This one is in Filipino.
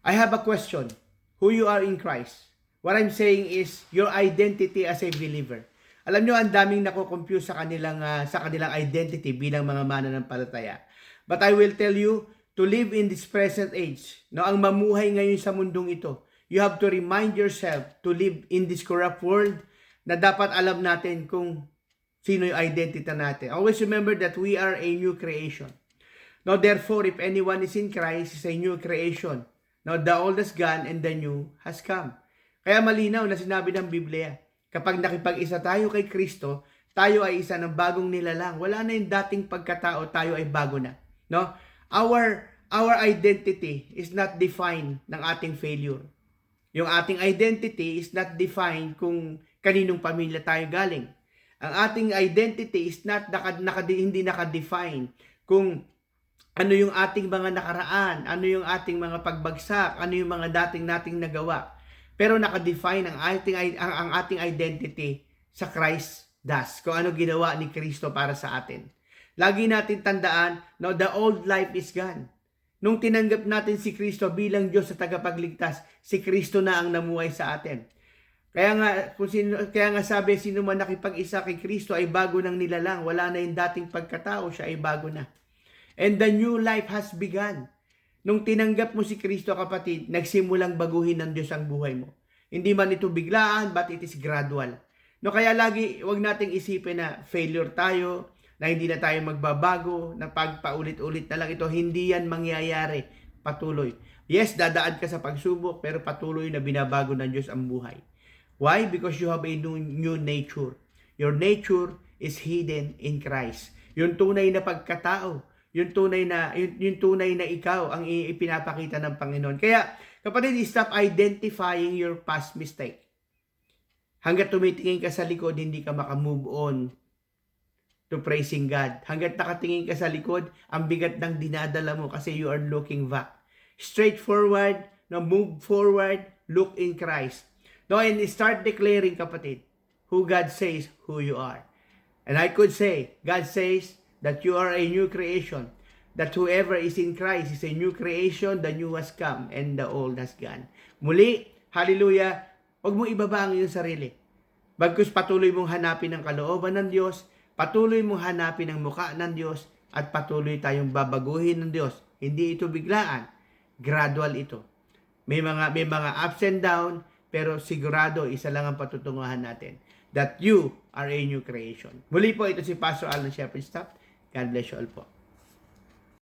I have a question. Who you are in Christ? What I'm saying is your identity as a believer. Alam nyo, ang daming nako-confuse sa kanilang identity bilang mga mananampalataya. But I will tell you, to live in this present age, no, ang mamuhay ngayon sa mundong ito, you have to remind yourself to live in this corrupt world na dapat alam natin kung sino yung identity natin. Always remember that we are a new creation. Now, therefore, if anyone is in Christ, is a new creation. Now, the old has gone and the new has come. Kaya malinaw na sinabi ng Biblia, kapag nakipag-isa tayo kay Kristo, tayo ay isa ng bagong nilalang. Wala na yung dating pagkatao, tayo ay bago na. No? Our identity is not defined ng ating failure. Yung ating identity is not defined kung kaninong pamilya tayo galing. Ang ating identity is not hindi nakadefine kung ano yung ating mga nakaraan, ano yung ating mga pagbagsak, ano yung mga dating nating nagawa. Pero nakadefine ang ating identity sa Christ does, kung ano ginawa ni Kristo para sa atin. Lagi natin tandaan, no, the old life is gone. Nung tinanggap natin si Kristo bilang Diyos sa tagapagligtas, si Kristo na ang namuhay sa atin. Kaya nga sabi, sino man nakipag-isa kay Kristo ay bago ng nilalang. Wala na yung dating pagkatao, siya ay bago na. And the new life has begun. Nung tinanggap mo si Kristo, kapatid, nagsimulang baguhin ng Diyos ang buhay mo. Hindi man ito biglaan, but it is gradual. No, kaya lagi, wag nating isipin na failure tayo, na hindi na tayo magbabago, na pagpaulit-ulit na lang ito. Hindi yan mangyayari. Patuloy. Yes, dadaan ka sa pagsubok, pero patuloy na binabago ng Diyos ang buhay. Why? Because you have a new nature. Your nature is hidden in Christ. Yung tunay na pagkatao, yung tunay na ikaw ang ipinapakita ng Panginoon. Kaya, kapatid, stop identifying your past mistake. Hanggat tumitingin ka sa likod, hindi ka makamove on to praising God. Hanggat nakatingin ka sa likod, ang bigat ng dinadala mo kasi you are looking back. Straightforward, no, move forward, look in Christ. No, and start declaring, kapatid, who God says who you are. And I could say, God says that you are a new creation. That whoever is in Christ is a new creation, the new has come and the old has gone. Muli, hallelujah, huwag mong ibaba ang iyong sarili. Bagkus patuloy mong hanapin ang kalooban ng Diyos, patuloy mong hanapin ang mukha ng Diyos, at patuloy tayong babaguhin ng Diyos. Hindi ito biglaan, gradual ito. May mga ups and down, pero sigurado isa lang ang patutunguhan natin, that you are a new creation. Muli po, ito si Pastor Alan Shepherd Staff. God bless you all po.